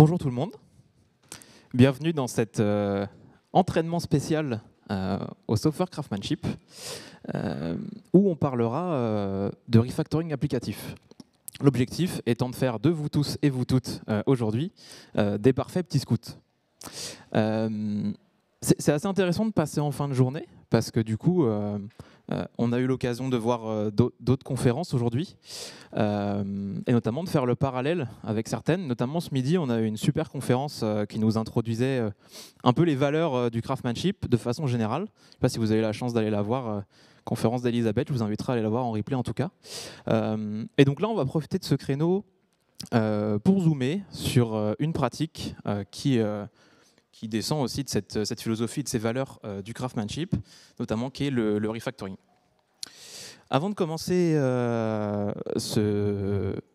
Bonjour tout le monde, bienvenue dans cet entraînement spécial au software craftsmanship où on parlera de refactoring applicatif. L'objectif étant de faire de vous tous et vous toutes aujourd'hui des parfaits petits scouts. C'est assez intéressant de passer en fin de journée parce que du coup on a eu l'occasion de voir d'autres conférences aujourd'hui et notamment de faire le parallèle avec certaines. Notamment ce midi, on a eu une super conférence qui nous introduisait un peu les valeurs du craftsmanship de façon générale. Je ne sais pas si vous avez la chance d'aller la voir, conférence d'Elisabeth, je vous inviterai à aller la voir en replay en tout cas. Et donc là, on va profiter de ce créneau pour zoomer sur une pratique qui descend aussi de cette philosophie, de ces valeurs du craftsmanship, notamment qui est le refactoring. Avant de commencer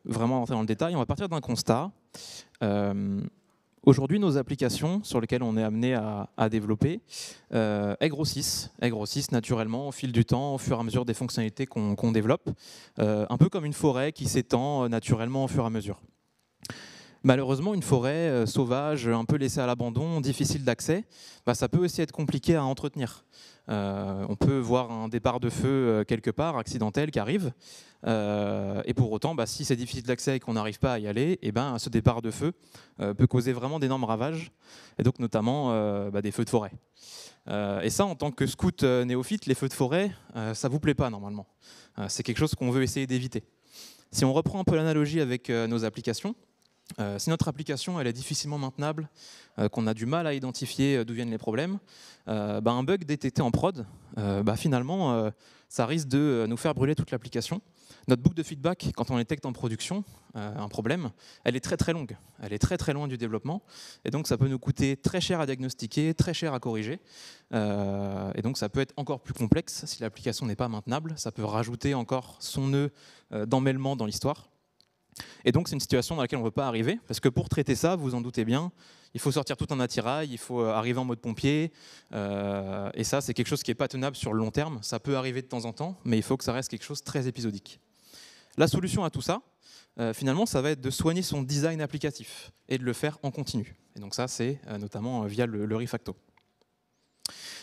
vraiment rentrer dans le détail, on va partir d'un constat. Aujourd'hui, nos applications sur lesquelles on est amené à développer, elles grossissent naturellement au fil du temps, au fur et à mesure des fonctionnalités qu'on développe, un peu comme une forêt qui s'étend naturellement au fur et à mesure. Malheureusement, une forêt sauvage, un peu laissée à l'abandon, difficile d'accès, ça peut aussi être compliqué à entretenir. On peut voir un départ de feu quelque part, accidentel, qui arrive, et pour autant, si c'est difficile d'accès et qu'on n'arrive pas à y aller, ce départ de feu peut causer vraiment d'énormes ravages, et donc notamment des feux de forêt. Et ça, en tant que scout néophyte, les feux de forêt, ça ne vous plaît pas normalement. C'est quelque chose qu'on veut essayer d'éviter. Si on reprend un peu l'analogie avec nos applications, si notre application elle est difficilement maintenable, qu'on a du mal à identifier d'où viennent les problèmes, un bug détecté en prod, finalement, ça risque de nous faire brûler toute l'application. Notre boucle de feedback, quand on détecte en production un problème, elle est très très longue. Elle est très très loin du développement. Et donc ça peut nous coûter très cher à diagnostiquer, très cher à corriger. Et donc ça peut être encore plus complexe si l'application n'est pas maintenable. Ça peut rajouter encore son nœud d'emmêlement dans l'histoire. Et donc c'est une situation dans laquelle on ne peut pas arriver, parce que pour traiter ça, vous en doutez bien, il faut sortir tout en attirail, il faut arriver en mode pompier, et ça c'est quelque chose qui n'est pas tenable sur le long terme. Ça peut arriver de temps en temps, mais il faut que ça reste quelque chose de très épisodique. La solution à tout ça, finalement, ça va être de soigner son design applicatif et de le faire en continu. Et donc ça, c'est notamment via le refacto.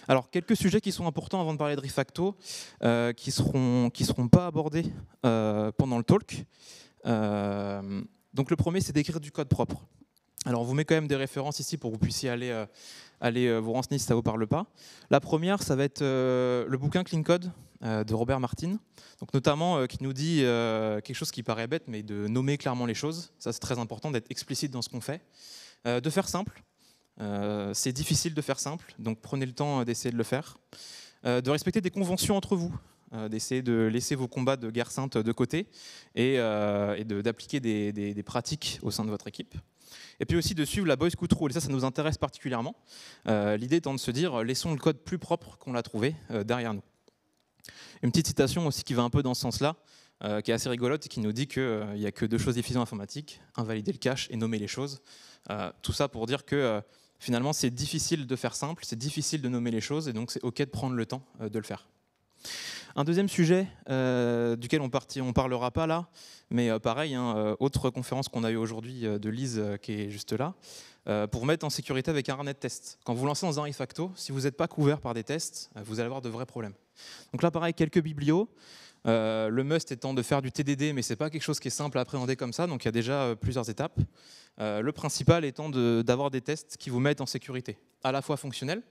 Alors, quelques sujets qui sont importants avant de parler de refacto, qui seront pas abordés pendant le talk. Donc le premier, c'est d'écrire du code propre. Alors on vous met quand même des références ici pour que vous puissiez aller vous renseigner si ça ne vous parle pas. La première, ça va être le bouquin Clean Code de Robert Martin, donc notamment qui nous dit quelque chose qui paraît bête, mais de nommer clairement les choses. Ça, c'est très important d'être explicite dans ce qu'on fait. De faire simple. C'est difficile de faire simple, donc prenez le temps d'essayer de le faire. De respecter des conventions entre vous. D'essayer de laisser vos combats de guerre sainte de côté et d'appliquer des pratiques au sein de votre équipe. Et puis aussi de suivre la Boy Scout Rule, et ça nous intéresse particulièrement. L'idée étant de se dire, laissons le code plus propre qu'on l'a trouvé derrière nous. Une petite citation aussi qui va un peu dans ce sens-là, qui est assez rigolote et qui nous dit qu'il n'y a que deux choses difficiles en informatique, invalider le cache et nommer les choses. Tout ça pour dire que finalement c'est difficile de faire simple, c'est difficile de nommer les choses, et donc c'est OK de prendre le temps de le faire. Un deuxième sujet duquel on ne parlera pas là, mais pareil, autre conférence qu'on a eue aujourd'hui de Lise qui est juste là, pour vous mettre en sécurité avec un harnais de test. Quand vous lancez dans un refacto, si vous n'êtes pas couvert par des tests, vous allez avoir de vrais problèmes. Donc là, pareil, quelques biblios. Le must étant de faire du TDD, mais ce n'est pas quelque chose qui est simple à appréhender comme ça, donc il y a déjà plusieurs étapes. Le principal étant d'avoir des tests qui vous mettent en sécurité, à la fois fonctionnels,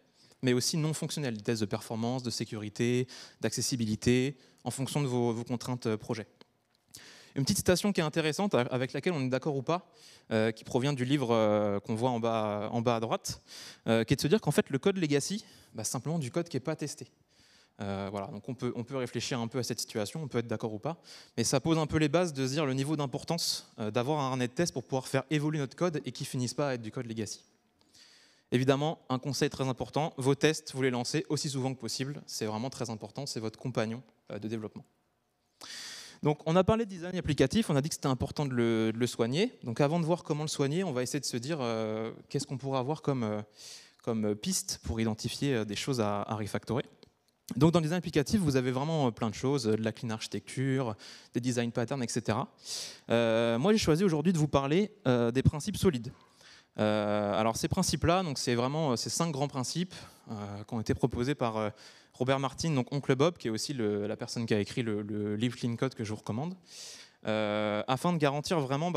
mais aussi non fonctionnels, des tests de performance, de sécurité, d'accessibilité, en fonction de vos contraintes projet. Une petite citation qui est intéressante, avec laquelle on est d'accord ou pas, qui provient du livre qu'on voit en bas à droite, qui est de se dire qu'en fait le code legacy, c'est simplement du code qui n'est pas testé. Voilà, donc on peut réfléchir un peu à cette situation, on peut être d'accord ou pas, mais ça pose un peu les bases de se dire le niveau d'importance d'avoir un harnais de test pour pouvoir faire évoluer notre code et qui ne finisse pas à être du code legacy. Évidemment, un conseil très important, vos tests, vous les lancez aussi souvent que possible. C'est vraiment très important, c'est votre compagnon de développement. Donc, on a parlé de design applicatif, on a dit que c'était important de le soigner. Donc, avant de voir comment le soigner, on va essayer de se dire qu'est-ce qu'on pourrait avoir comme piste pour identifier des choses à refactorer. Donc, dans le design applicatif, vous avez vraiment plein de choses, de la clean architecture, des design patterns, etc. Moi, j'ai choisi aujourd'hui de vous parler des principes solides. Alors ces principes-là, c'est vraiment ces 5 grands principes qui ont été proposés par Robert Martin, donc Oncle Bob, qui est aussi la personne qui a écrit le livre Clean Code que je vous recommande, afin de garantir vraiment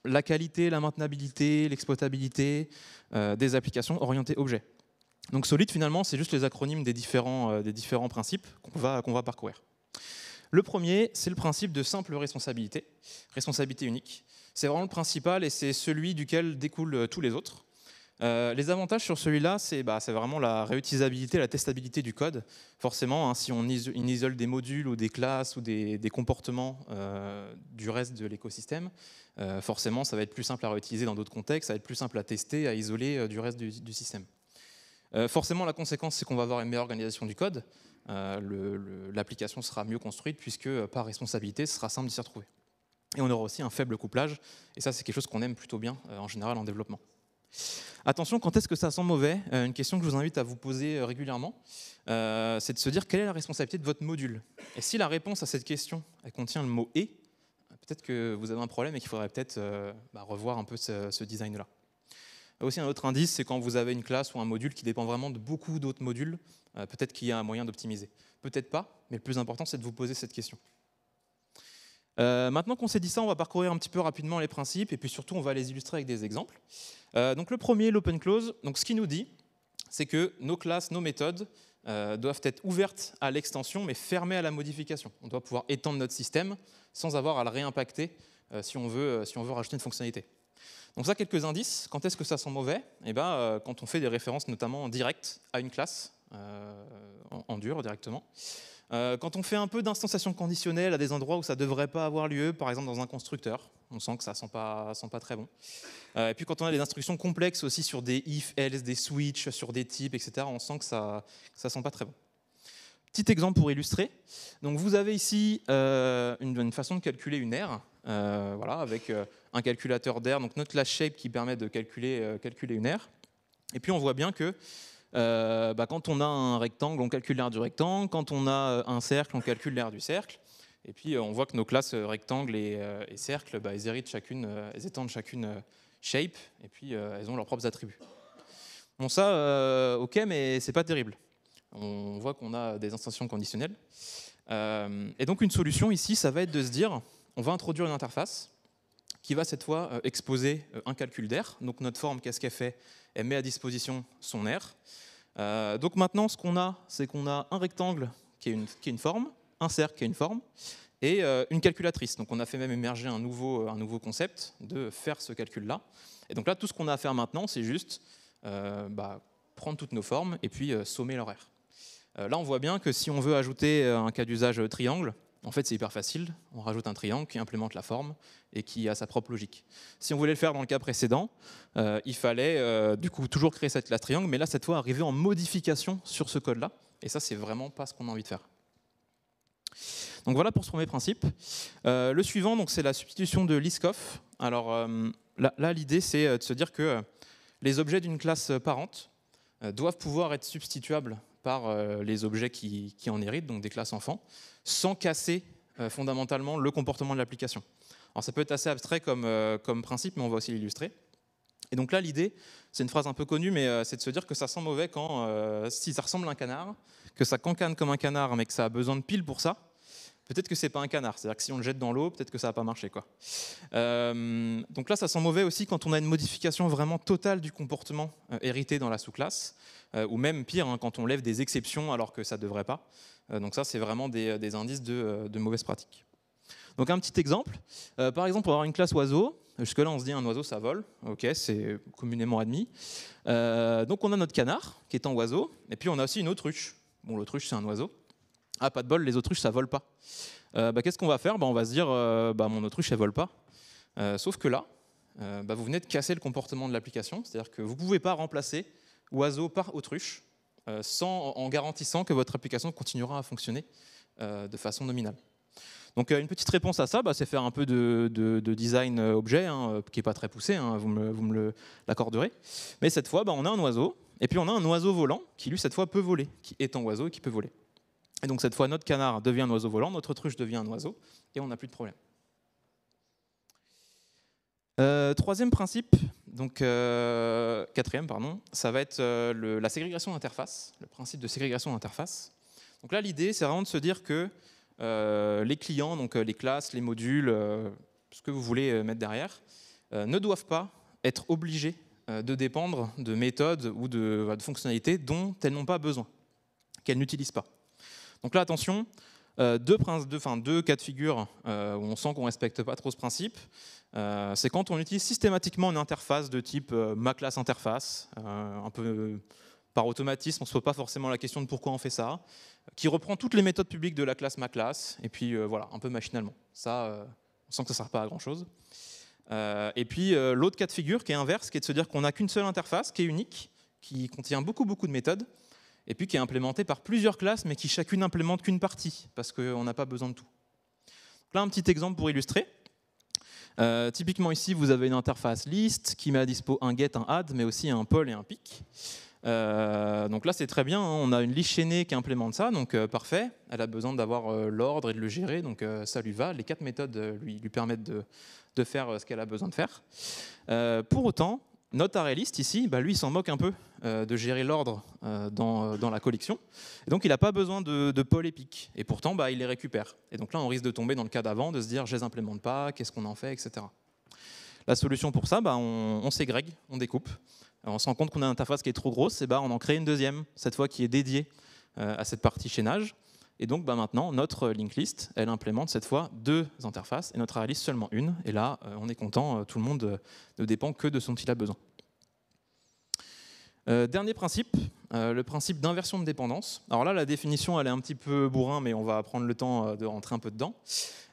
la qualité, la maintenabilité, l'exploitabilité des applications orientées objets. Donc Solid, finalement, c'est juste les acronymes des différents principes qu'on va parcourir. Le premier, c'est le principe de simple responsabilité unique. C'est vraiment le principal et c'est celui duquel découlent tous les autres. Les avantages sur celui-là, c'est vraiment la réutilisabilité, la testabilité du code. Forcément, si on isole des modules ou des classes ou des comportements du reste de l'écosystème, forcément, ça va être plus simple à réutiliser dans d'autres contextes, ça va être plus simple à tester, à isoler du reste du système. Forcément, la conséquence, c'est qu'on va avoir une meilleure organisation du code. L'application sera mieux construite puisque, par responsabilité, ce sera simple de s'y retrouver. Et on aura aussi un faible couplage, et ça, c'est quelque chose qu'on aime plutôt bien en général en développement. Attention, quand est-ce que ça sent mauvais? Une question que je vous invite à vous poser régulièrement, c'est de se dire quelle est la responsabilité de votre module. Et si la réponse à cette question elle contient le mot « et », peut-être que vous avez un problème et qu'il faudrait peut-être revoir un peu ce design-là. Aussi, un autre indice, c'est quand vous avez une classe ou un module qui dépend vraiment de beaucoup d'autres modules, peut-être qu'il y a un moyen d'optimiser. Peut-être pas, mais le plus important, c'est de vous poser cette question. Maintenant qu'on s'est dit ça, on va parcourir un petit peu rapidement les principes et puis surtout on va les illustrer avec des exemples. Donc le premier, l'open close. Donc ce qu'il nous dit, c'est que nos classes, nos méthodes doivent être ouvertes à l'extension mais fermées à la modification. On doit pouvoir étendre notre système sans avoir à le réimpacter si on veut rajouter une fonctionnalité. Donc ça, quelques indices. Quand est-ce que ça sent mauvais? Quand on fait des références notamment directes à une classe, en dur directement. Quand on fait un peu d'instanciation conditionnelle à des endroits où ça ne devrait pas avoir lieu, par exemple dans un constructeur, on sent que ça ne sent pas très bon. Et puis quand on a des instructions complexes aussi sur des if, else, des switch, sur des types, etc., on sent que ça ne sent pas très bon. Petit exemple pour illustrer. Donc vous avez ici une façon de calculer une aire, avec un calculateur d'aire, donc notre class shape qui permet de calculer une aire. Et puis on voit bien que quand on a un rectangle, on calcule l'aire du rectangle. Quand on a un cercle, on calcule l'aire du cercle. Et puis on voit que nos classes rectangle et cercle, elles héritent chacune, elles étendent chacune shape, et puis elles ont leurs propres attributs. Bon, ça, ok, mais c'est pas terrible. On voit qu'on a des instances conditionnelles. Et donc une solution ici, ça va être de se dire, on va introduire une interface qui va cette fois exposer un calcul d'aire. Donc notre forme, qu'est-ce qu'elle fait? Elle met à disposition son aire. Donc maintenant, ce qu'on a, c'est qu'on a un rectangle qui est une forme, un cercle qui est une forme, et une calculatrice. Donc on a fait même émerger un nouveau concept de faire ce calcul-là. Et donc là, tout ce qu'on a à faire maintenant, c'est juste prendre toutes nos formes et puis sommer leur aire. Là, on voit bien que si on veut ajouter un cas d'usage triangle, en fait, c'est hyper facile. On rajoute un triangle qui implémente la forme et qui a sa propre logique. Si on voulait le faire dans le cas précédent, il fallait du coup toujours créer cette classe triangle, mais là, cette fois, arriver en modification sur ce code-là. Et ça, c'est vraiment pas ce qu'on a envie de faire. Donc voilà pour ce premier principe. Le suivant, c'est la substitution de Liskov. Alors là, l'idée, c'est de se dire que les objets d'une classe parente doivent pouvoir être substituables par les objets qui en héritent, donc des classes enfants, sans casser fondamentalement le comportement de l'application. Alors ça peut être assez abstrait comme principe, mais on va aussi l'illustrer. Et donc là, l'idée, c'est une phrase un peu connue, mais c'est de se dire que ça sent mauvais quand, si ça ressemble à un canard, que ça cancane comme un canard, mais que ça a besoin de piles pour ça, peut-être que c'est pas un canard. C'est-à-dire que si on le jette dans l'eau, peut-être que ça va pas marcher, quoi. Donc là, ça sent mauvais aussi quand on a une modification vraiment totale du comportement hérité dans la sous-classe, ou même pire, quand on lève des exceptions alors que ça ne devrait pas. Donc ça, c'est vraiment des indices de mauvaises pratiques. Donc un petit exemple. Par exemple, pour avoir une classe oiseau, jusque-là, on se dit un oiseau, ça vole. Ok, c'est communément admis. Donc on a notre canard, qui est un oiseau, et puis on a aussi une autruche. Bon, l'autruche, c'est un oiseau. Ah, pas de bol, les autruches, ça vole pas. Qu'est-ce qu'on va faire? On va se dire, mon autruche, elle vole pas. Sauf que là, vous venez de casser le comportement de l'application. C'est-à-dire que vous ne pouvez pas remplacer oiseau par autruche en garantissant que votre application continuera à fonctionner de façon nominale. Donc une petite réponse à ça, c'est faire un peu de design objet, qui n'est pas très poussé, vous me l'accorderez. Mais cette fois, on a un oiseau, et puis on a un oiseau volant qui, lui, cette fois, peut voler, qui est un oiseau et qui peut voler. Et donc cette fois, notre canard devient un oiseau volant, notre autruche devient un oiseau, et on n'a plus de problème. Troisième principe, donc quatrième, pardon, ça va être la ségrégation d'interface, le principe de ségrégation d'interface. Donc là, l'idée, c'est vraiment de se dire que les clients, donc les classes, les modules, ce que vous voulez mettre derrière, ne doivent pas être obligés de dépendre de méthodes ou de fonctionnalités dont elles n'ont pas besoin, qu'elles n'utilisent pas. Donc là, attention, deux cas de figure où on sent qu'on ne respecte pas trop ce principe. C'est quand on utilise systématiquement une interface de type ma classe interface, un peu par automatisme, on ne se pose pas forcément la question de pourquoi on fait ça, qui reprend toutes les méthodes publiques de la classe ma classe, et puis voilà, un peu machinalement. Ça, on sent que ça ne sert pas à grand chose. Et puis l'autre cas de figure qui est inverse, qui est de se dire qu'on n'a qu'une seule interface, qui est unique, qui contient beaucoup de méthodes, et puis qui est implémentée par plusieurs classes, mais qui chacune implémente qu'une partie, parce qu'on n'a pas besoin de tout. Donc là, un petit exemple pour illustrer. Typiquement ici, vous avez une interface list qui met à dispo un get, un add, mais aussi un poll et un pick. Donc là, c'est très bien, hein, on a une liste chaînée qui implémente ça, donc parfait. Elle a besoin d'avoir l'ordre et de le gérer, donc ça lui va. Les 4 méthodes lui permettent de faire ce qu'elle a besoin de faire. Pour autant, notre ArrayList ici, lui, il s'en moque un peu de gérer l'ordre dans la collection. Et donc, il n'a pas besoin de poll et pick. Et pourtant, il les récupère. Et donc là, on risque de tomber dans le cas d'avant, de se dire, je ne les implémente pas, qu'est-ce qu'on en fait, etc. La solution pour ça, on ségrègue, on découpe. On se rend compte qu'on a une interface qui est trop grosse, et on en crée une deuxième, cette fois qui est dédiée à cette partie chaînage. Et donc maintenant, notre linked list, elle implémente cette fois 2 interfaces, et notre ArrayList seulement une. Et là, on est content, tout le monde ne dépend que de ce dont il a besoin. Dernier principe, le principe d'inversion de dépendance. Alors là, la définition, elle est un petit peu bourrin, mais on va prendre le temps de rentrer un peu dedans.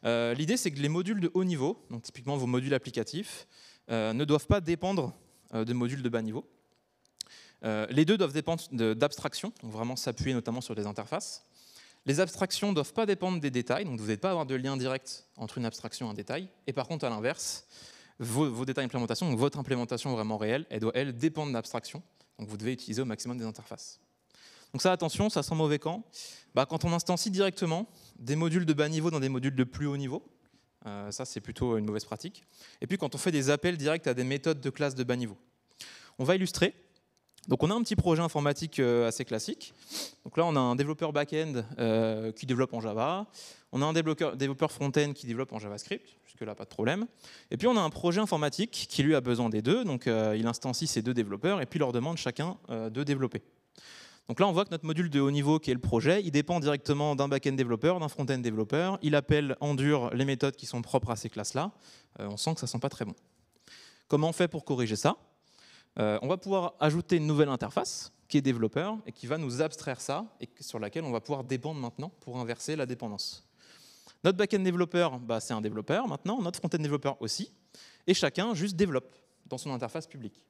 L'idée, c'est que les modules de haut niveau, donc typiquement vos modules applicatifs, ne doivent pas dépendre de modules de bas niveau. Les deux doivent dépendre d'abstractions, donc vraiment s'appuyer notamment sur des interfaces. Les abstractions ne doivent pas dépendre des détails, donc vous n'allez pas avoir de lien direct entre une abstraction et un détail. Et par contre, à l'inverse, vos détails d'implémentation, donc votre implémentation vraiment réelle, elle doit, elle, dépendre d'abstraction. Donc vous devez utiliser au maximum des interfaces. Donc ça, attention, ça sent mauvais quand quand on instancie directement des modules de bas niveau dans des modules de plus haut niveau, ça c'est plutôt une mauvaise pratique. Et puis quand on fait des appels directs à des méthodes de classe de bas niveau. On va illustrer. Donc on a un petit projet informatique assez classique. Donc là on a un développeur back-end qui développe en Java. On a un développeur front-end qui développe en JavaScript. Jusque-là pas de problème. Et puis on a un projet informatique qui lui a besoin des deux. Donc il instancie ces 2 développeurs et puis leur demande chacun de développer. Donc là on voit que notre module de haut niveau qui est le projet, il dépend directement d'un back-end développeur, d'un front-end développeur. Il appelle en dur les méthodes qui sont propres à ces classes-là. On sent que ça sent pas très bon. Comment on fait pour corriger ça ? On va pouvoir ajouter une nouvelle interface qui est développeur et qui va nous abstraire ça et sur laquelle on va pouvoir dépendre maintenant pour inverser la dépendance. Notre back-end développeur, c'est un développeur maintenant, notre front-end développeur aussi, et chacun juste développe dans son interface publique.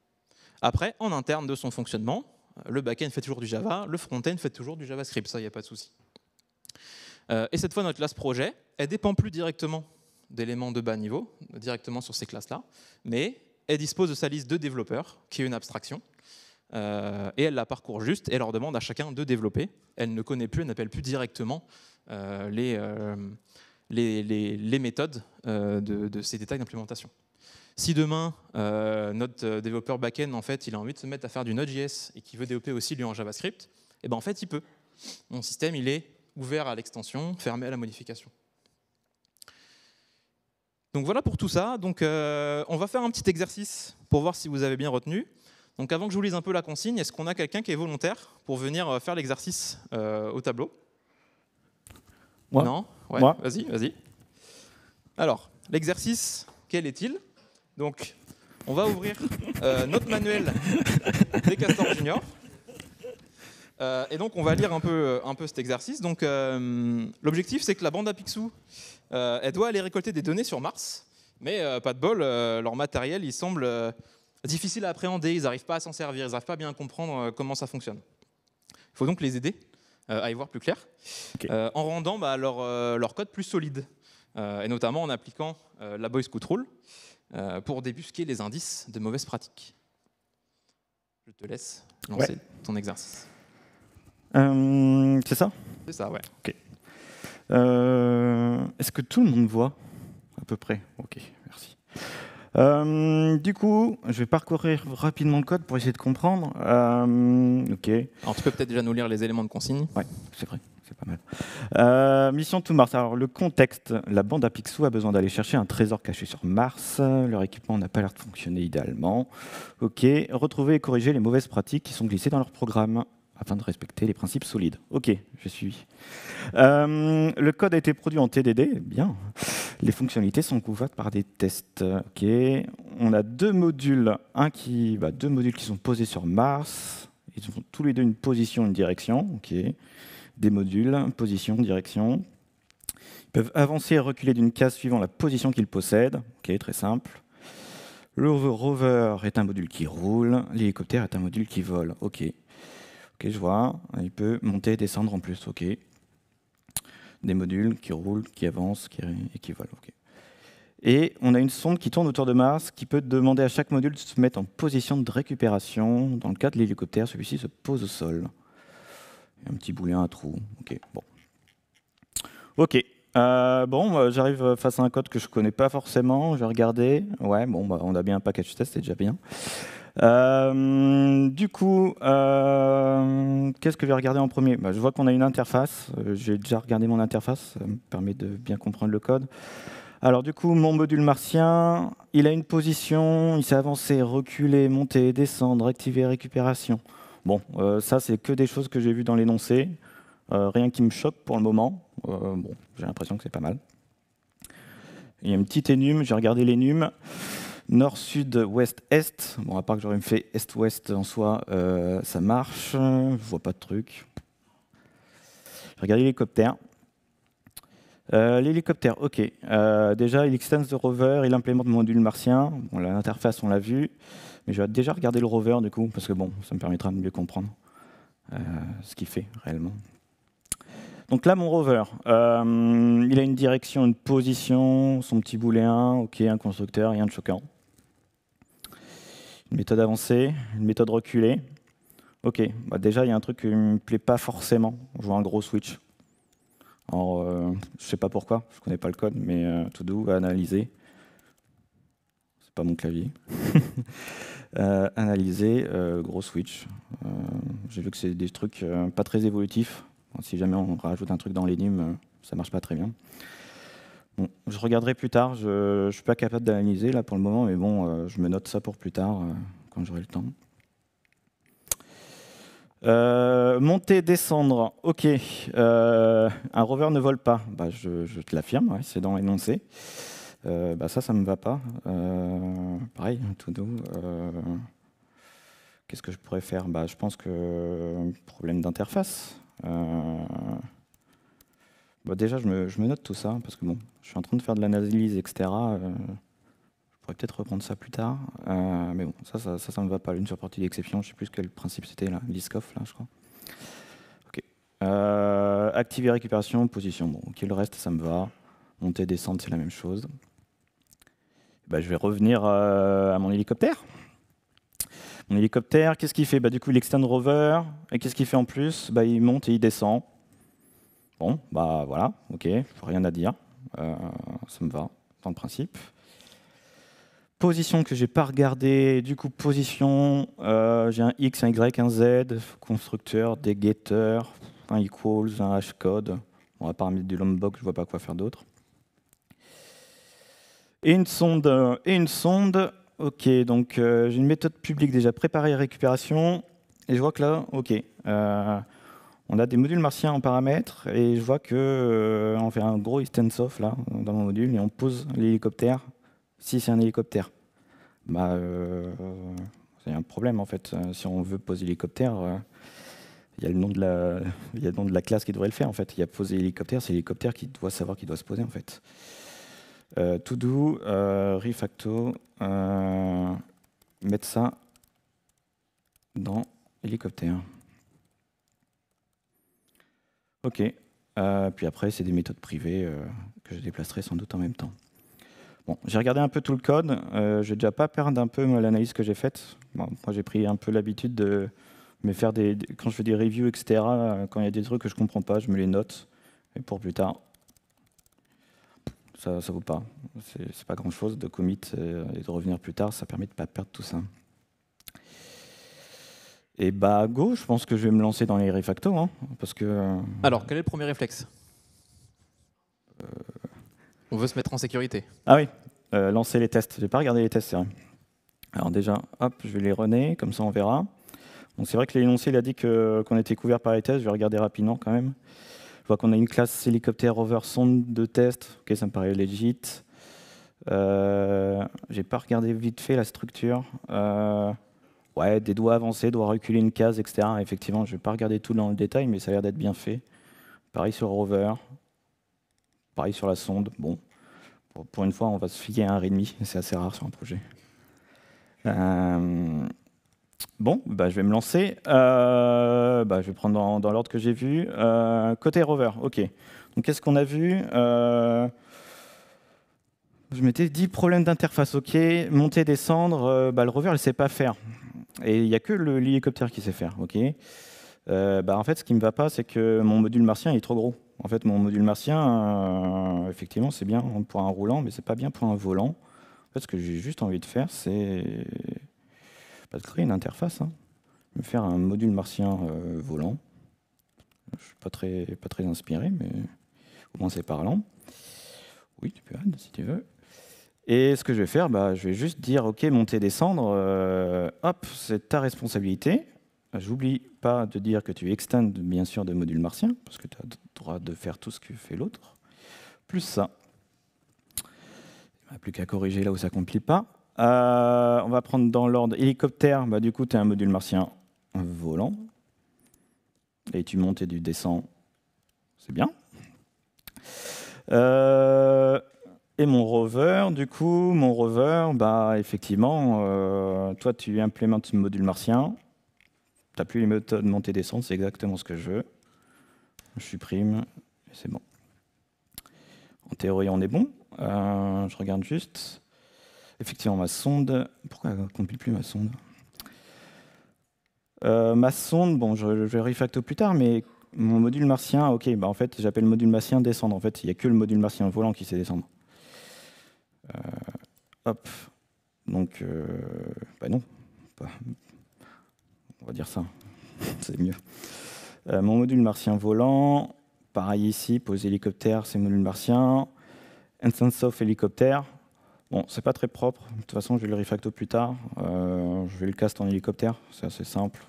Après, en interne de son fonctionnement, le back-end fait toujours du Java, le front-end fait toujours du JavaScript, ça, il n'y a pas de souci. Et cette fois, notre classe projet, elle ne dépend plus directement d'éléments de bas niveau, directement sur ces classes-là, mais elle dispose de sa liste de développeurs, qui est une abstraction, et elle la parcourt juste et leur demande à chacun de développer. Elle ne connaît plus, elle n'appelle plus directement les méthodes de ces détails d'implémentation. Si demain, notre développeur back-end, en fait, il a envie de se mettre à faire du Node.js et qu'il veut développer aussi lui en JavaScript, en fait, il peut. Mon système, il est ouvert à l'extension, fermé à la modification. Donc voilà pour tout ça. Donc, on va faire un petit exercice pour voir si vous avez bien retenu. Donc avant que je vous lise un peu la consigne, est-ce qu'on a quelqu'un qui est volontaire pour venir faire l'exercice au tableau ? Moi. Non ? Ouais, Moi. vas-y. Alors, l'exercice, quel est-il ? Donc, on va ouvrir notre manuel des castors juniors. Et donc, on va lire un peu cet exercice. Donc, l'objectif, c'est que la bande à Picsou, elle doit aller récolter des données sur Mars. Mais pas de bol, leur matériel, il semble difficile à appréhender. Ils n'arrivent pas à s'en servir. Ils n'arrivent pas à bien comprendre comment ça fonctionne. Il faut donc les aider à y voir plus clair, en rendant leur code plus solide. Et notamment en appliquant la Boy Scout Rule pour débusquer les indices de mauvaises pratiques. Je te laisse lancer ton exercice. C'est ça ? C'est ça, ouais. Ok. Est-ce que tout le monde voit à peu près ? Ok, merci. Du coup, je vais parcourir rapidement le code pour essayer de comprendre. Ok. Alors, tu peux peut-être déjà nous lire les éléments de consigne. Ouais, c'est vrai, c'est pas mal. Mission to Mars. Alors, le contexte, la bande à Picsou a besoin d'aller chercher un trésor caché sur Mars. Leur équipement n'a pas l'air de fonctionner idéalement. Ok. Retrouver et corriger les mauvaises pratiques qui sont glissées dans leur programme afin de respecter les principes solides. Ok, je suis. Le code a été produit en TDD, bien. Les fonctionnalités sont couvertes par des tests. Ok. On a deux modules qui sont posés sur Mars. Ils ont tous les deux une position, une direction. Ok. Des modules, position, direction. Ils peuvent avancer et reculer d'une case suivant la position qu'ils possèdent. Ok, très simple. Le rover est un module qui roule. L'hélicoptère est un module qui vole. Ok. Ok, je vois. Il peut monter et descendre en plus. Ok. Des modules qui roulent, qui avancent et qui volent. Okay. Et on a une sonde qui tourne autour de Mars qui peut demander à chaque module de se mettre en position de récupération. Dans le cas de l'hélicoptère, celui-ci se pose au sol. Il y a un petit booléen à trou. Ok, bon. Ok. J'arrive face à un code que je ne connais pas forcément. Je vais regarder. Ouais, bon, on a bien un package test, c'est déjà bien. Qu'est-ce que je vais regarder en premier? Je vois qu'on a une interface. J'ai déjà regardé mon interface. Ça me permet de bien comprendre le code. Alors du coup, mon module martien, il a une position. Il s'est avancé, reculé, monter, descendre, activer, récupération. Bon, ça, c'est que des choses que j'ai vues dans l'énoncé. Rien qui me choque pour le moment. Bon, j'ai l'impression que c'est pas mal. Il y a une petite énum. J'ai regardé l'énum. Nord, sud, ouest, est. Bon, à part que j'aurais fait est-ouest en soi, ça marche. Je vois pas de truc. Regardez l'hélicoptère. L'hélicoptère, ok. Déjà, il extend the rover, il implémente le module martien. Bon, l'interface, on l'a vu. Mais je vais déjà regarder le rover, du coup, parce que bon, ça me permettra de mieux comprendre ce qu'il fait réellement. Donc là, mon rover, il a une direction, une position, son petit booléen, ok, un constructeur, rien de choquant. Une méthode avancée, une méthode reculée. Ok, déjà, il y a un truc qui ne me plaît pas forcément. Je vois un gros switch. Alors, je ne sais pas pourquoi, je ne connais pas le code, mais to do, analyser. C'est pas mon clavier. Analyser, gros switch. J'ai vu que c'est des trucs pas très évolutifs. Si jamais on rajoute un truc dans l'énum, ça marche pas très bien. Bon, je regarderai plus tard. Je ne suis pas capable d'analyser là pour le moment, mais bon, je me note ça pour plus tard, quand j'aurai le temps. Monter, descendre, ok. Un rover ne vole pas. Je te l'affirme, ouais, c'est dans l'énoncé. Ça me va pas. Pareil, to do. Qu'est-ce que je pourrais faire? Je pense que problème d'interface. Déjà, je me note tout ça, parce que bon, je suis en train de faire de l'analyse, etc. Je pourrais peut-être reprendre ça plus tard. Mais bon, ça me va pas. L'une sur partie d'exception, je sais plus quel principe c'était là, Liskov, là, je crois. Ok. Activer récupération, position. Bon, ok, le reste, ça me va. Monter, descendre, c'est la même chose. Je vais revenir à mon hélicoptère. Mon hélicoptère, qu'est-ce qu'il fait? Du coup, il extend rover. Et qu'est-ce qu'il fait en plus? Il monte et il descend. Bon, voilà, ok, rien à dire. Ça me va, dans le principe. Position que j'ai pas regardé. Du coup, position, j'ai un X, un Y, un Z, constructeur, des getters, un equals, un hashcode. Bon, à part mettre du lombok, je vois pas quoi faire d'autre. Et une sonde. Ok, donc j'ai une méthode publique déjà préparée à récupération. Et je vois que là, ok, on a des modules martiens en paramètres. Et je vois que on fait un gros instance-off là, dans mon module, et on pose l'hélicoptère si c'est un hélicoptère. C'est un problème en fait. Si on veut poser l'hélicoptère, il y a le nom de la classe qui devrait le faire en fait. Il y a poser l'hélicoptère, c'est l'hélicoptère qui doit savoir qu'il doit se poser en fait. To do, refacto, mettre ça dans hélicoptère. Ok. Puis après, c'est des méthodes privées que je déplacerai sans doute en même temps. Bon, j'ai regardé un peu tout le code. Je vais déjà pas perdre un peu l'analyse que j'ai faite. Bon, moi, j'ai pris un peu l'habitude de me faire quand je fais des reviews, etc. Quand il y a des trucs que je comprends pas, je me les note. Et pour plus tard, ça vaut pas. C'est pas grand-chose de commit et de revenir plus tard, ça permet de pas perdre tout ça. Et bah go, je pense que je vais me lancer dans les refactos, hein, parce que... Alors, quel est le premier réflexe? On veut se mettre en sécurité. Ah oui, lancer les tests. J'ai pas regardé les tests, c'est vrai. Alors déjà, hop, je vais les runner, comme ça on verra. Donc c'est vrai que l'énoncé, il a dit qu'on était couvert par les tests. Je vais regarder rapidement quand même. Je vois qu'on a une classe hélicoptère rover sonde de test. Ok, ça me paraît legit. J'ai pas regardé vite fait la structure. Ouais, des doigts avancés, doigts reculer une case, etc. Effectivement, je vais pas regarder tout dans le détail, mais ça a l'air d'être bien fait. Pareil sur le rover. Pareil sur la sonde. Bon, pour une fois, on va se fier à un README. C'est assez rare sur un projet. Bon, bah, je vais me lancer. Je vais prendre dans l'ordre que j'ai vu. Côté rover, ok. Donc, qu'est-ce qu'on a vu? Je m'étais dit problème d'interface, ok. Monter, descendre, le rover, il ne sait pas faire. Et il n'y a que l'hélicoptère qui sait faire, ok. En fait, ce qui ne me va pas, c'est que mon module martien est trop gros. En fait, mon module martien, effectivement, c'est bien pour un roulant, mais c'est pas bien pour un volant. En fait, ce que j'ai juste envie de faire, c'est de créer une interface. Hein. Me faire un module martien volant. Je ne suis pas très inspiré, mais au moins c'est parlant. Oui, tu peux add si tu veux. Et ce que je vais faire, je vais juste dire, OK, monter, descendre, hop, c'est ta responsabilité. J'oublie pas de dire que tu extends bien sûr de module martien, parce que tu as le droit de faire tout ce que fait l'autre. Plus ça. Il n'y a plus qu'à corriger là où ça ne compile pas. On va prendre dans l'ordre hélicoptère, du coup tu as un module martien volant. Et tu montes et tu descends, c'est bien. Et mon rover, du coup, effectivement, toi tu implémentes ce module martien. Tu n'as plus les méthodes montée-descendre, c'est exactement ce que je veux. Je supprime, et c'est bon. En théorie, on est bon. Je regarde juste. Effectivement, ma sonde... Pourquoi elle ne compile plus ma sonde? Ma sonde, bon, je vais refacto plus tard, mais mon module martien, ok, en fait, j'appelle module martien descendre. En fait, il n'y a que le module martien volant qui sait descendre. Hop. Donc, non. On va dire ça. C'est mieux. Mon module martien volant, pareil ici, pose hélicoptère, c'est module martien. Instance of hélicoptère. Bon, c'est pas très propre. De toute façon, je vais le refacto plus tard. Je vais le cast en hélicoptère. C'est assez simple.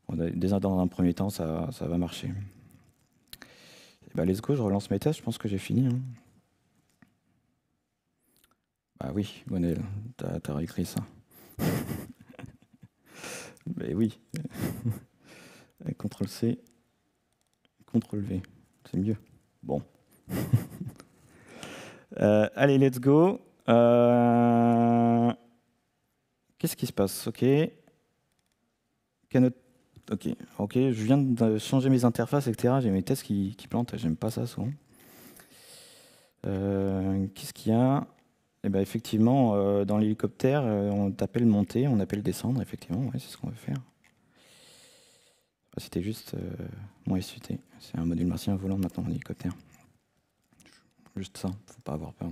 Déjà dans un premier temps, ça va marcher. Et let's go, je relance mes tests. Je pense que j'ai fini. Hein. Bah oui, Gonel, t'as réécrit ça. Mais oui. CTRL-C, CTRL-V. C'est mieux. Bon. Allez, let's go. Qu'est-ce qui se passe? Ok. Ok, je viens de changer mes interfaces, etc. J'ai mes tests qui plantent. J'aime pas ça souvent. Qu'est-ce qu'il y a? Effectivement, dans l'hélicoptère, on appelle monter, on appelle descendre. Effectivement, ouais, c'est ce qu'on veut faire. C'était juste mon SUT. C'est un module martien volant maintenant en hélicoptère. Juste ça, faut pas avoir peur.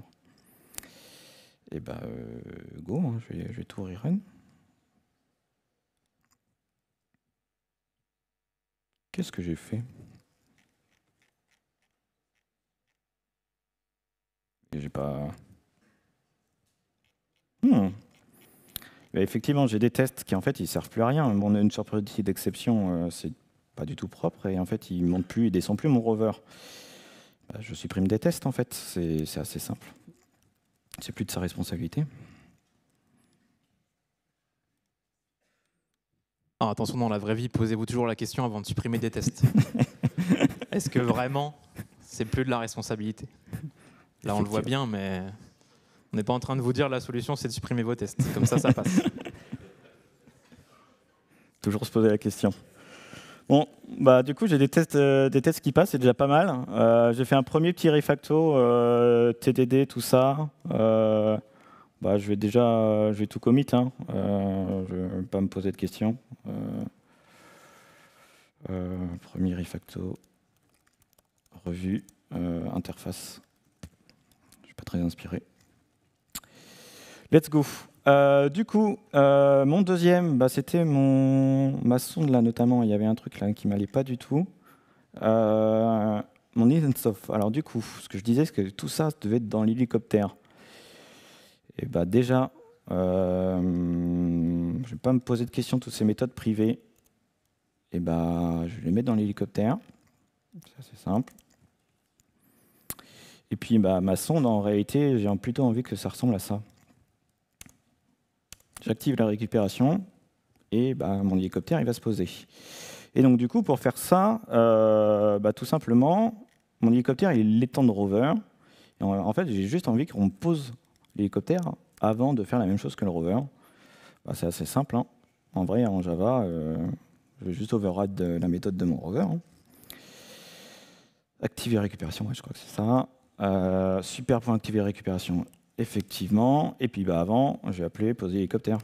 Et go, hein, je vais tout rerun. Qu'est-ce que j'ai fait? J'ai pas... Effectivement, j'ai des tests qui en fait ils servent plus à rien. On a une surprise d'exception, c'est pas du tout propre et en fait il monte plus, il descend plus mon rover. Je supprime des tests en fait, c'est assez simple. C'est plus de sa responsabilité. Alors attention, dans la vraie vie, posez-vous toujours la question avant de supprimer des tests. Est-ce que vraiment, c'est plus de la responsabilité? Là, on le voit bien, mais on n'est pas en train de vous dire la solution, c'est de supprimer vos tests. Comme ça passe. Toujours se poser la question. Bon, du coup, j'ai des tests qui passent, c'est déjà pas mal. J'ai fait un premier petit refacto, TDD, tout ça. Je vais tout commit. Hein. Je ne vais pas me poser de questions. Premier refacto, revue, interface. pas très inspiré. Let's go. Du coup, mon deuxième, c'était ma sonde là notamment. Il y avait un truc là qui m'allait pas du tout. Mon Insoft. Alors du coup, ce que je disais, c'est que tout ça devait être dans l'hélicoptère. Et déjà, je ne vais pas me poser de questions, toutes ces méthodes privées. Et je vais les mettre dans l'hélicoptère. Ça, c'est simple. Et puis, ma sonde, en réalité, j'ai plutôt envie que ça ressemble à ça. J'active la récupération et mon hélicoptère, il va se poser. Et donc, du coup, pour faire ça, tout simplement, mon hélicoptère, il est l'étend de rover. Et en fait, j'ai juste envie qu'on pose l'hélicoptère avant de faire la même chose que le rover. C'est assez simple. Hein. En vrai, en Java, je vais juste override la méthode de mon rover. Hein. Activer récupération, ouais, je crois que c'est ça. Super point activer récupération, effectivement. Et puis avant, j'ai appelé poser hélicoptère.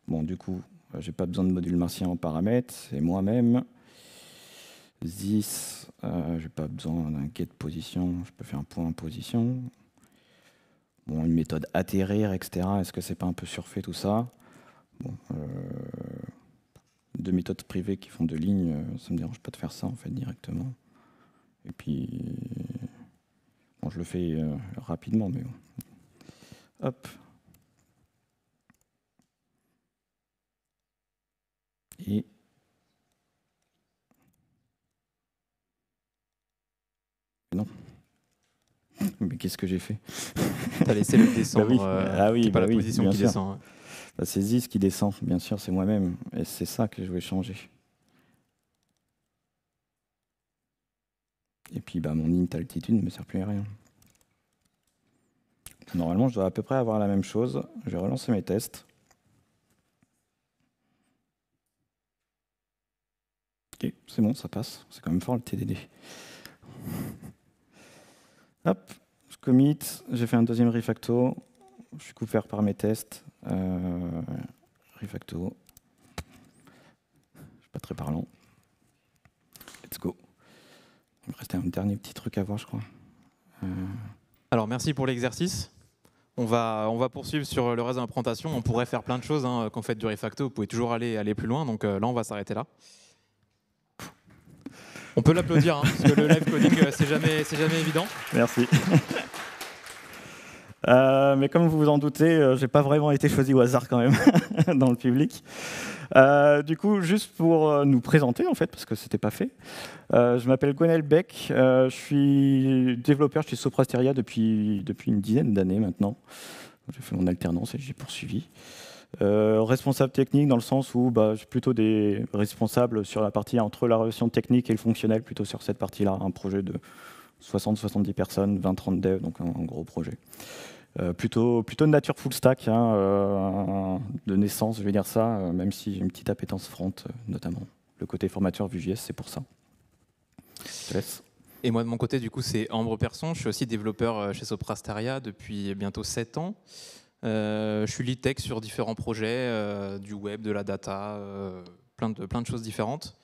Bon, du coup, j'ai pas besoin de module martien en paramètres, c'est moi-même. This, j'ai pas besoin d'un get position, je peux faire un point en position. Bon, une méthode atterrir, etc. Est-ce que c'est pas un peu surfait tout ça? Bon, deux méthodes privées qui font deux lignes, ça me dérange pas de faire ça en fait directement. Et puis, bon, je le fais rapidement, mais bon. Hop. Et non. Mais qu'est-ce que j'ai fait? Tu as laissé le descendre, oui. qui n'est pas la position qui descend. C'est Zis qui descend, bien sûr, c'est moi-même. Et c'est ça que je voulais changer. Et puis mon int altitude ne me sert plus à rien. Normalement, je dois à peu près avoir la même chose. Je vais relancer mes tests. Ok, c'est bon, ça passe. C'est quand même fort le TDD. Hop, je commit. J'ai fait un deuxième refacto. Je suis couvert par mes tests. Refacto. C'est pas très parlant. Let's go. Il me restait un dernier petit truc à voir, je crois. Alors, merci pour l'exercice. On va poursuivre sur le reste de la présentation. On pourrait faire plein de choses hein, quand vous faites du refacto. Vous pouvez toujours aller plus loin. Donc là, on va s'arrêter là. On peut l'applaudir, hein, parce que le live coding, c'est jamais évident. Merci. Mais comme vous vous en doutez, j'ai pas vraiment été choisi au hasard quand même dans le public. Du coup, juste pour nous présenter en fait, parce que c'était pas fait. Je m'appelle Gwenaël Beck. Je suis développeur chez Soprasteria depuis une dizaine d'années maintenant. J'ai fait mon alternance et j'ai poursuivi. Responsable technique dans le sens où j'ai plutôt des responsables sur la partie entre la relation technique et le fonctionnel, plutôt sur cette partie-là, un projet de 60-70 personnes, 20-30 devs, donc un gros projet. Plutôt de nature full stack, hein, de naissance, je vais dire ça, même si j'ai une petite appétence front, notamment. Le côté formateur Vue.js, c'est pour ça. Je te laisse. Et moi, de mon côté, du coup, c'est Ambre Persson. Je suis aussi développeur chez Soprasteria depuis bientôt 7 ans. Je suis lead tech sur différents projets, du web, de la data, plein de choses différentes.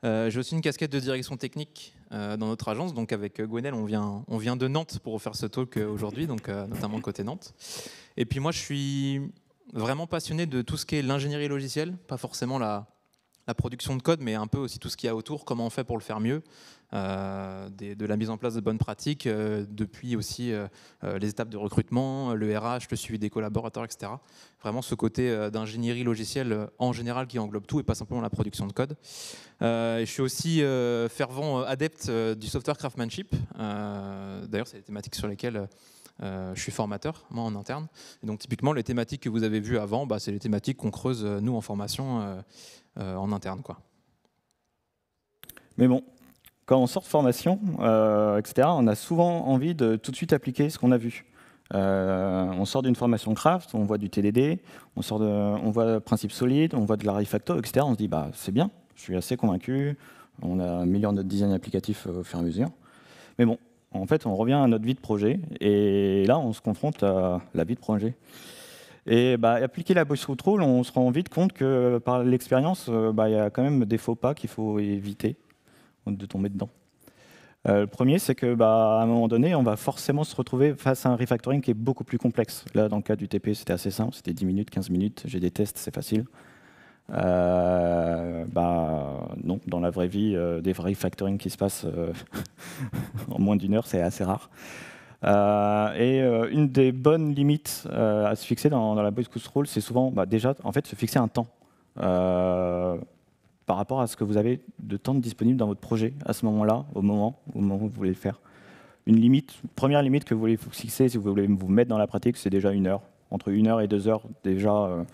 J'ai aussi une casquette de direction technique dans notre agence. Donc avec Gwenaël, on vient de Nantes pour faire ce talk aujourd'hui, donc notamment côté Nantes. Et puis moi, je suis vraiment passionné de tout ce qui est l'ingénierie logicielle, pas forcément la production de code, mais un peu aussi tout ce qu'il y a autour, comment on fait pour le faire mieux, de la mise en place de bonnes pratiques, depuis aussi les étapes de recrutement, le RH, le suivi des collaborateurs, etc. Vraiment ce côté d'ingénierie logicielle en général qui englobe tout et pas simplement la production de code. Et je suis aussi fervent adepte du software craftsmanship. D'ailleurs, c'est les thématiques sur lesquelles je suis formateur, moi, en interne. Et donc, typiquement, les thématiques que vous avez vues avant, c'est les thématiques qu'on creuse, nous, en formation, en interne, quoi. Mais bon, quand on sort de formation, etc., on a souvent envie de tout de suite appliquer ce qu'on a vu. On sort d'une formation craft, on voit du TDD, on voit principe solide, on voit de la refacto, etc. On se dit, c'est bien, je suis assez convaincu, on améliore notre design applicatif au fur et à mesure. Mais bon, en fait, on revient à notre vie de projet, et là, on se confronte à la vie de projet. Et appliquer la Boss Rule, on se rend vite compte que par l'expérience, il y a quand même des faux pas qu'il faut éviter de tomber dedans. Le premier, c'est que, à un moment donné, on va forcément se retrouver face à un refactoring qui est beaucoup plus complexe. Là, dans le cas du TP, c'était assez simple, c'était 10 minutes, 15 minutes, j'ai des tests, c'est facile. Non, dans la vraie vie, des refactoring qui se passent en moins d'une heure, c'est assez rare. Une des bonnes limites à se fixer dans la boys rule, c'est souvent déjà en fait se fixer un temps par rapport à ce que vous avez de temps disponible dans votre projet à ce moment-là, au moment où vous voulez le faire. Une première limite que vous voulez vous fixer, si vous voulez vous mettre dans la pratique, c'est déjà 1 heure. Entre 1 heure et 2 heures, déjà,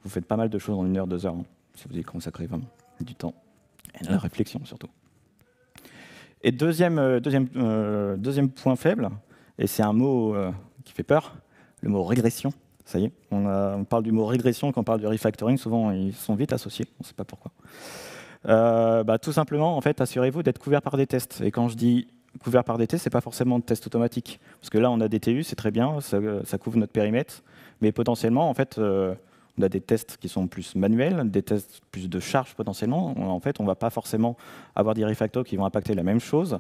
vous faites pas mal de choses en 1 heure, 2 heures, hein, si vous y consacrez vraiment du temps et de la réflexion surtout. Et deuxième point faible, et c'est un mot qui fait peur, le mot régression. Ça y est, on parle du mot régression quand on parle du refactoring, souvent ils sont vite associés, on ne sait pas pourquoi. Tout simplement, en fait, assurez-vous d'être couvert par des tests. Et quand je dis couvert par des tests, ce n'est pas forcément de tests automatiques. Parce que là, on a des TU, c'est très bien, ça couvre notre périmètre, mais potentiellement, en fait, on a des tests qui sont plus manuels, des tests plus de charge potentiellement. En fait, on ne va pas forcément avoir des refactos qui vont impacter la même chose.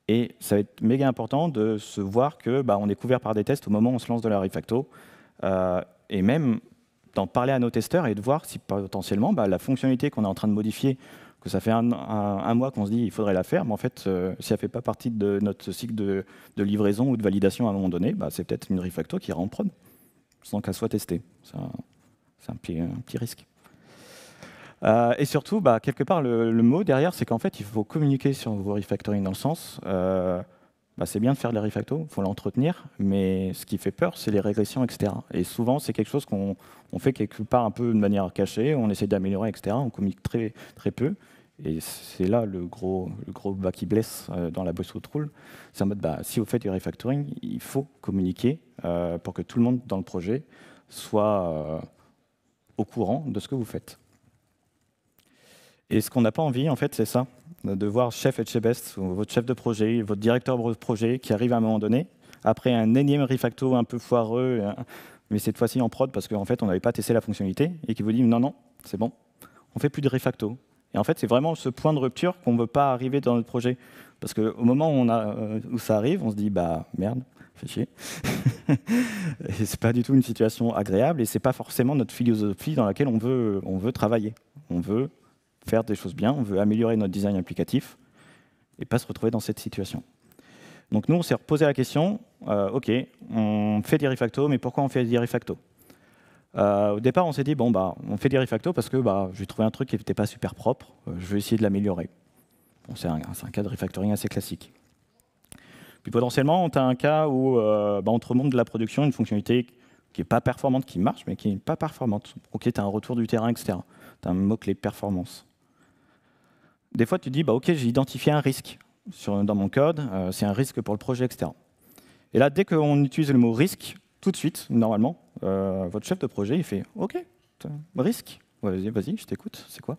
Et ça va être méga important de se voir que on est couvert par des tests au moment où on se lance de la refacto. Et même d'en parler à nos testeurs et de voir si potentiellement la fonctionnalité qu'on est en train de modifier, que ça fait un mois qu'on se dit il faudrait la faire, mais en fait, si elle ne fait pas partie de notre cycle de livraison ou de validation à un moment donné, c'est peut-être une refacto qui ira en prod, sans qu'elle soit testée. C'est un petit risque. Et surtout, quelque part, le mot derrière, c'est qu'en fait, il faut communiquer sur vos refactoring dans le sens, c'est bien de faire de la refacto, il faut l'entretenir, mais ce qui fait peur, c'est les régressions, etc. Et souvent, c'est quelque chose qu'on fait quelque part un peu de manière cachée, on essaie d'améliorer, etc. On communique très, très peu. Et c'est là le gros bas qui blesse dans la boss rule. C'est en mode, si vous faites du refactoring, il faut communiquer pour que tout le monde dans le projet soit au courant de ce que vous faites. Et ce qu'on n'a pas envie, en fait, c'est ça, de voir chef et chez best, ou votre chef de projet, votre directeur de projet qui arrive à un moment donné, après un énième refacto un peu foireux, mais cette fois-ci en prod parce qu'en fait, on n'avait pas testé la fonctionnalité, et qui vous dit non, c'est bon, on ne fait plus de refacto. Et en fait, c'est vraiment ce point de rupture qu'on ne veut pas arriver dans notre projet. Parce qu'au moment où ça arrive, on se dit merde, fait chier. Et c'est pas du tout une situation agréable, et c'est pas forcément notre philosophie dans laquelle on veut travailler. On veut faire des choses bien, on veut améliorer notre design applicatif et pas se retrouver dans cette situation. Donc nous, on s'est reposé la question, ok, on fait des refactos, mais pourquoi on fait des refactos? Au départ, on s'est dit, on fait des refactos parce que j'ai trouvé un truc qui n'était pas super propre, je vais essayer de l'améliorer. Bon, c'est un cas de refactoring assez classique. Puis potentiellement, on a un cas où on te remonte de la production une fonctionnalité qui n'est pas performante, qui marche, mais qui n'est pas performante. Ok, tu as un retour du terrain, etc. Tu as un mot-clé performance. Des fois, tu te dis, ok, j'ai identifié un risque dans mon code, c'est un risque pour le projet, etc. Et là, dès qu'on utilise le mot risque, tout de suite, normalement, votre chef de projet, il fait, ok, risque, vas-y, je t'écoute, c'est quoi?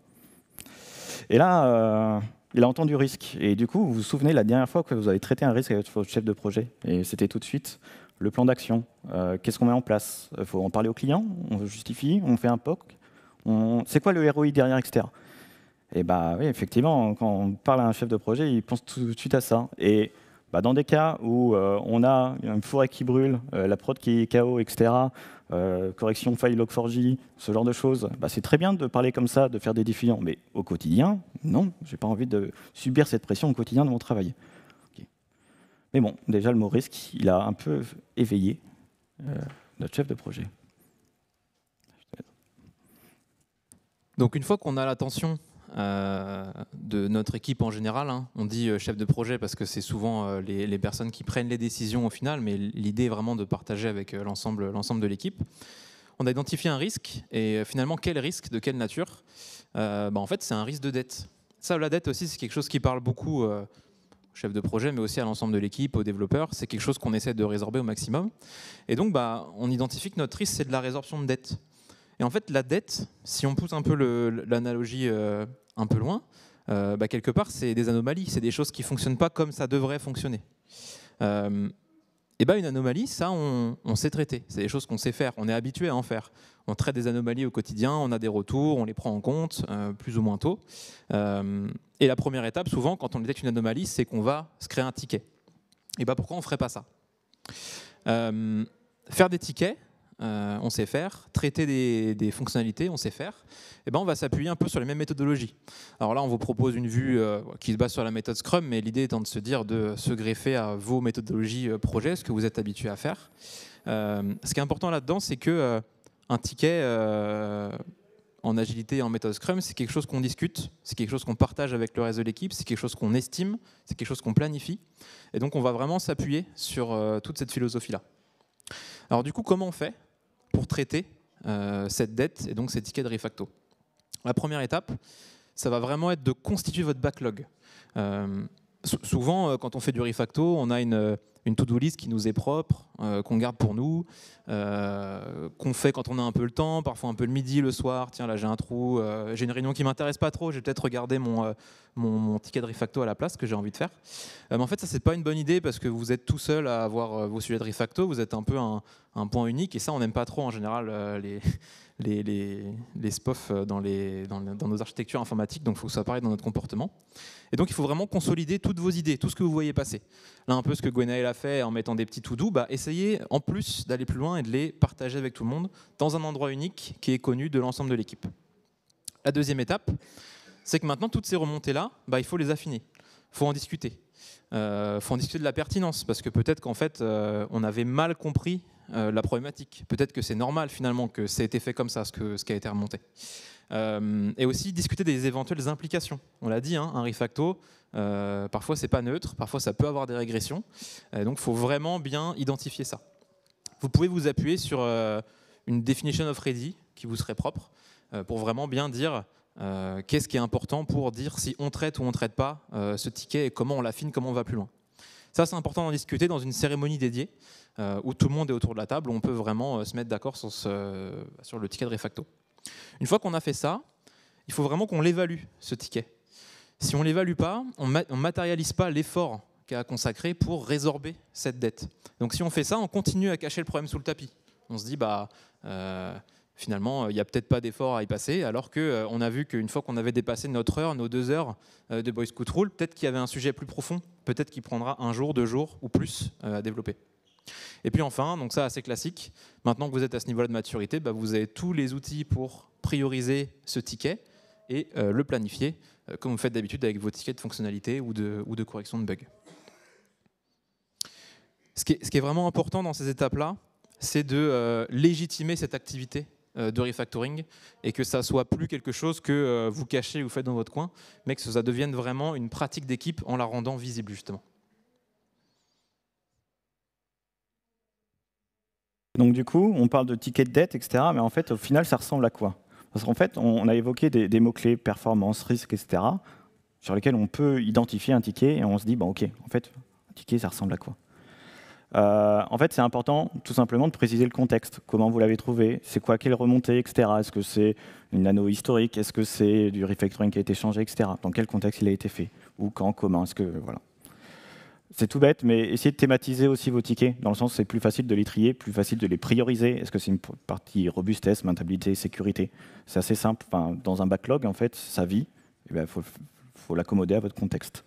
Et là, il a entendu risque. Et du coup, vous vous souvenez la dernière fois que vous avez traité un risque avec votre chef de projet, et c'était tout de suite le plan d'action. Qu'est-ce qu'on met en place? Il faut en parler au client, on justifie, on fait un POC, c'est quoi le ROI derrière, etc. Et oui, effectivement, quand on parle à un chef de projet, il pense tout de suite à ça. Et dans des cas où on a une forêt qui brûle, la prod qui est KO, etc., correction file log4j, ce genre de choses, c'est très bien de parler comme ça, de faire des diffusions. Mais au quotidien, non, j'ai pas envie de subir cette pression au quotidien de mon travail. Okay. Mais bon, déjà, le mot risque, il a un peu éveillé notre chef de projet. Donc une fois qu'on a l'attention de notre équipe en général, on dit chef de projet parce que c'est souvent les personnes qui prennent les décisions au final, mais l'idée est vraiment de partager avec l'ensemble de l'équipe. On a identifié un risque, et finalement quel risque, de quelle nature? En fait c'est un risque de dette. Ça, la dette aussi, c'est quelque chose qui parle beaucoup au chef de projet, mais aussi à l'ensemble de l'équipe, aux développeurs. C'est quelque chose qu'on essaie de résorber au maximum. Et donc on identifie que notre risque, c'est de la résorption de dette. Et en fait, la dette, si on pousse un peu l'analogie un peu loin, quelque part, c'est des anomalies, c'est des choses qui ne fonctionnent pas comme ça devrait fonctionner. Et bien une anomalie, ça on sait traiter, c'est des choses qu'on sait faire, on est habitué à en faire. On traite des anomalies au quotidien, on a des retours, on les prend en compte, plus ou moins tôt. Et la première étape, souvent, quand on détecte une anomalie, c'est qu'on va se créer un ticket. Et bien pourquoi on ne ferait pas ça? Faire des tickets, on sait faire. Traiter des fonctionnalités, on sait faire. Et ben on va s'appuyer un peu sur les mêmes méthodologies. Alors là, on vous propose une vue qui se base sur la méthode Scrum, mais l'idée étant de se dire de se greffer à vos méthodologies projet, ce que vous êtes habitué à faire. Ce qui est important là-dedans, c'est que un ticket en agilité et en méthode Scrum, c'est quelque chose qu'on discute, c'est quelque chose qu'on partage avec le reste de l'équipe, c'est quelque chose qu'on estime, c'est quelque chose qu'on planifie. Et donc, on va vraiment s'appuyer sur toute cette philosophie-là. Alors du coup, comment on fait pour traiter cette dette et donc ces tickets de refacto? La première étape, ça va vraiment être de constituer votre backlog. Souvent, quand on fait du refacto, on a une to-do list qui nous est propre, qu'on garde pour nous, qu'on fait quand on a un peu le temps, parfois un peu le midi, le soir. Tiens, là j'ai un trou, j'ai une réunion qui m'intéresse pas trop, je vais peut-être regarder mon ticket de refacto à la place que j'ai envie de faire. Mais en fait, ça c'est pas une bonne idée parce que vous êtes tout seul à avoir vos sujets de refacto, vous êtes un peu un point unique et ça on n'aime pas trop en général les SPOF dans nos architectures informatiques, donc il faut que ça apparaisse dans notre comportement. Et donc il faut vraiment consolider toutes vos idées, tout ce que vous voyez passer. Là un peu ce que Gwenaël a fait en mettant des petits to-do, essayez en plus d'aller plus loin et de les partager avec tout le monde dans un endroit unique qui est connu de l'ensemble de l'équipe. La deuxième étape, c'est que maintenant toutes ces remontées-là, il faut les affiner, il faut en discuter. Faut en discuter de la pertinence, parce que peut-être qu'en fait on avait mal compris la problématique. Peut-être que c'est normal finalement que ça ait été fait comme ça, ce qui a été remonté. Et aussi discuter des éventuelles implications. On l'a dit, un refacto, parfois c'est pas neutre, parfois ça peut avoir des régressions. Donc il faut vraiment bien identifier ça. Vous pouvez vous appuyer sur une definition of ready qui vous serait propre pour vraiment bien dire qu'est-ce qui est important pour dire si on traite ou on ne traite pas ce ticket et comment on l'affine, comment on va plus loin. Ça, c'est important d'en discuter dans une cérémonie dédiée où tout le monde est autour de la table, où on peut vraiment se mettre d'accord sur le ticket de refacto. Une fois qu'on a fait ça, il faut vraiment qu'on l'évalue, ce ticket. Si on ne l'évalue pas, on ne matérialise pas l'effort qu'il y a à consacrer pour résorber cette dette. Donc si on fait ça, on continue à cacher le problème sous le tapis. On se dit, finalement, il n'y a peut-être pas d'effort à y passer, alors qu'on a vu qu'une fois qu'on avait dépassé notre heure, nos 2 heures de Boy Scout Rule, peut-être qu'il y avait un sujet plus profond, peut-être qu'il prendra 1 jour, 2 jours ou plus à développer. Et puis enfin, donc ça assez classique, maintenant que vous êtes à ce niveau-là de maturité, vous avez tous les outils pour prioriser ce ticket et le planifier, comme vous faites d'habitude avec vos tickets de fonctionnalité ou de correction de bugs. Ce qui est vraiment important dans ces étapes-là, c'est de légitimer cette activité de refactoring et que ça soit plus quelque chose que vous cachez ou vous faites dans votre coin, mais que ça devienne vraiment une pratique d'équipe en la rendant visible justement. Donc du coup, on parle de ticket de dette, etc. Mais en fait, au final, ça ressemble à quoi? Parce qu'en fait, on a évoqué des mots-clés, performance, risque, etc., sur lesquels on peut identifier un ticket et on se dit, ok, en fait, un ticket, ça ressemble à quoi? En fait, c'est important tout simplement de préciser le contexte. Comment vous l'avez trouvé? C'est quoi, quelle remontée, etc. Est-ce que c'est une nano historique? Est-ce que c'est du refactoring qui a été changé, etc. Dans quel contexte il a été fait? Ou quand, comment? Est-ce que voilà. C'est tout bête, mais essayez de thématiser aussi vos tickets, dans le sens où c'est plus facile de les trier, plus facile de les prioriser. Est-ce que c'est une partie robustesse, maintenabilité, sécurité? C'est assez simple. Enfin, dans un backlog, en fait, sa vie, il faut l'accommoder à votre contexte.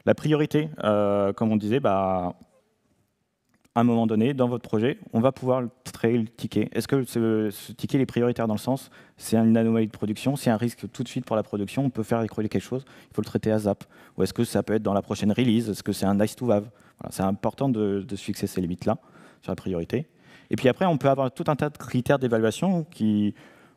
La priorité, comme on disait, à un moment donné, dans votre projet, on va pouvoir créer le ticket. Est-ce que ce ticket est prioritaire dans le sens, c'est une anomalie de production, c'est un risque tout de suite pour la production, on peut faire écrouler quelque chose, il faut le traiter à ZAP. Ou est-ce que ça peut être dans la prochaine release, est-ce que c'est un nice to have? Voilà, c'est important de se fixer ces limites-là sur la priorité. Et puis après, on peut avoir tout un tas de critères d'évaluation qui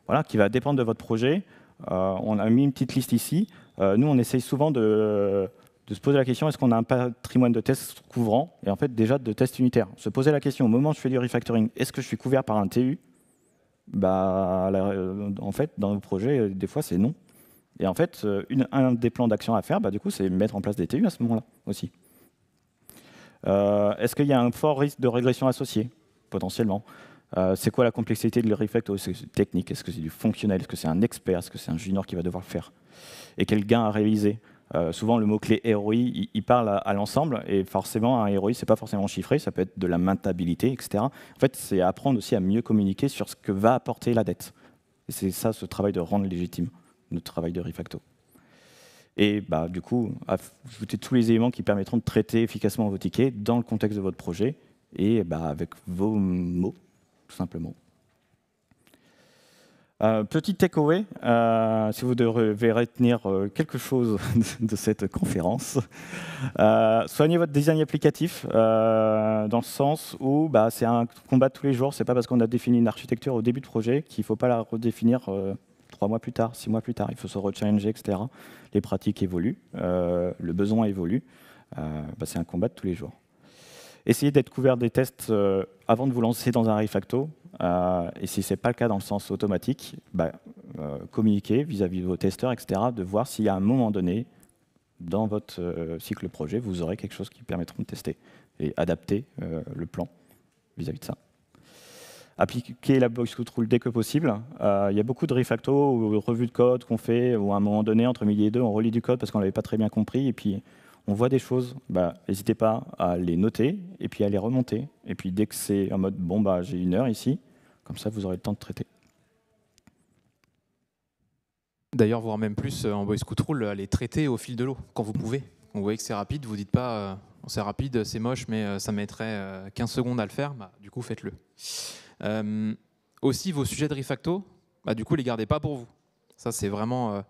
va dépendre de votre projet. On a mis une petite liste ici. Nous, on essaye souvent de se poser la question, est-ce qu'on a un patrimoine de tests couvrant? Et en fait, déjà de tests unitaires. Se poser la question, au moment où je fais du refactoring, est-ce que je suis couvert par un TU? En fait, dans nos projets, des fois, c'est non. Et en fait, un des plans d'action à faire, du coup, c'est mettre en place des TU à ce moment-là aussi. Est-ce qu'il y a un fort risque de régression associé? Potentiellement. C'est quoi la complexité de le refacto? Est-ce que c'est technique? Est-ce que c'est du fonctionnel? Est-ce que c'est un expert? Est-ce que c'est un junior qui va devoir le faire? Et quel gain à réaliser? Souvent, le mot-clé ROI, il parle à l'ensemble, et forcément, un ROI, c'est pas forcément chiffré, ça peut être de la maintenabilité, etc. En fait, c'est apprendre aussi à mieux communiquer sur ce que va apporter la dette. Et c'est ça, ce travail de rendre légitime, notre travail de Refacto. Et du coup, ajouter tous les éléments qui permettront de traiter efficacement vos tickets dans le contexte de votre projet, et avec vos mots, tout simplement. Petit takeaway, si vous devez retenir quelque chose de cette conférence, soignez votre design applicatif dans le sens où c'est un combat de tous les jours. C'est pas parce qu'on a défini une architecture au début de projet qu'il ne faut pas la redéfinir 3 mois plus tard, 6 mois plus tard. Il faut se rechallenger, etc. Les pratiques évoluent, le besoin évolue. C'est un combat de tous les jours. Essayez d'être couvert des tests avant de vous lancer dans un Refacto. Et si ce n'est pas le cas dans le sens automatique, communiquez vis-à-vis de vos testeurs, etc., de voir s'il y a un moment donné, dans votre cycle projet, vous aurez quelque chose qui permettra de tester et adapter le plan vis-à-vis de ça. Appliquez la box rule dès que possible. Il y a beaucoup de Refacto ou revues de code qu'on fait, où à un moment donné, entre midi et deux, on relit du code parce qu'on ne l'avait pas très bien compris, et puis on voit des choses, n'hésitez pas à les noter et puis à les remonter. Et puis dès que c'est en mode, j'ai 1 heure ici, comme ça vous aurez le temps de traiter. D'ailleurs, voire même plus, en Boy Scout Rule, les traiter au fil de l'eau, quand vous pouvez. Vous voyez que c'est rapide, vous ne dites pas c'est rapide, c'est moche, mais ça mettrait 15 secondes à le faire, du coup faites-le. Aussi, vos sujets de Refacto, du coup, les gardez pas pour vous. Ça, c'est vraiment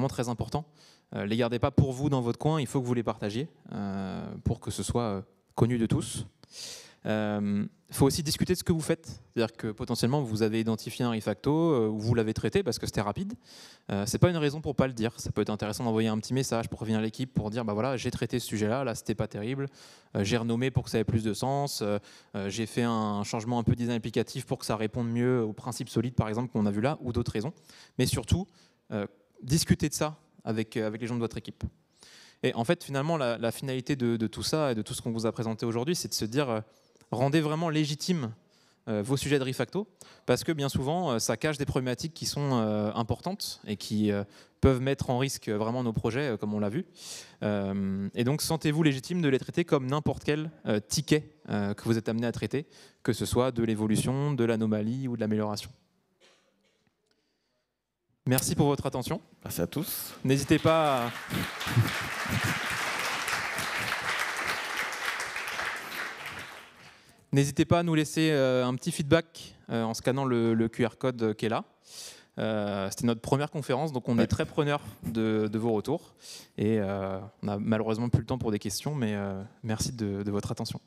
très important. Les gardez pas pour vous dans votre coin, il faut que vous les partagiez pour que ce soit connu de tous. Il faut aussi discuter de ce que vous faites. C'est-à-dire que potentiellement, vous avez identifié un Refacto, vous l'avez traité parce que c'était rapide. Ce n'est pas une raison pour ne pas le dire. Ça peut être intéressant d'envoyer un petit message pour prévenir l'équipe, pour dire voilà, j'ai traité ce sujet-là, là, c'était pas terrible. J'ai renommé pour que ça ait plus de sens. J'ai fait un changement un peu design applicatif pour que ça réponde mieux aux principes solides, par exemple, qu'on a vu là, ou d'autres raisons. Mais surtout, discuter de ça avec les gens de votre équipe. Et en fait, finalement, la finalité de tout ça et de tout ce qu'on vous a présenté aujourd'hui, c'est de se dire rendez vraiment légitime vos sujets de Refacto, parce que bien souvent, ça cache des problématiques qui sont importantes et qui peuvent mettre en risque vraiment nos projets, comme on l'a vu. Et donc, sentez-vous légitime de les traiter comme n'importe quel ticket que vous êtes amené à traiter, que ce soit de l'évolution, de l'anomalie ou de l'amélioration. Merci pour votre attention. Merci à tous. N'hésitez pas à... N'hésitez pas à nous laisser un petit feedback en scannant le QR code qui est là. C'était notre première conférence, donc on est très preneurs de vos retours. Et on n'a malheureusement plus le temps pour des questions, mais merci de votre attention.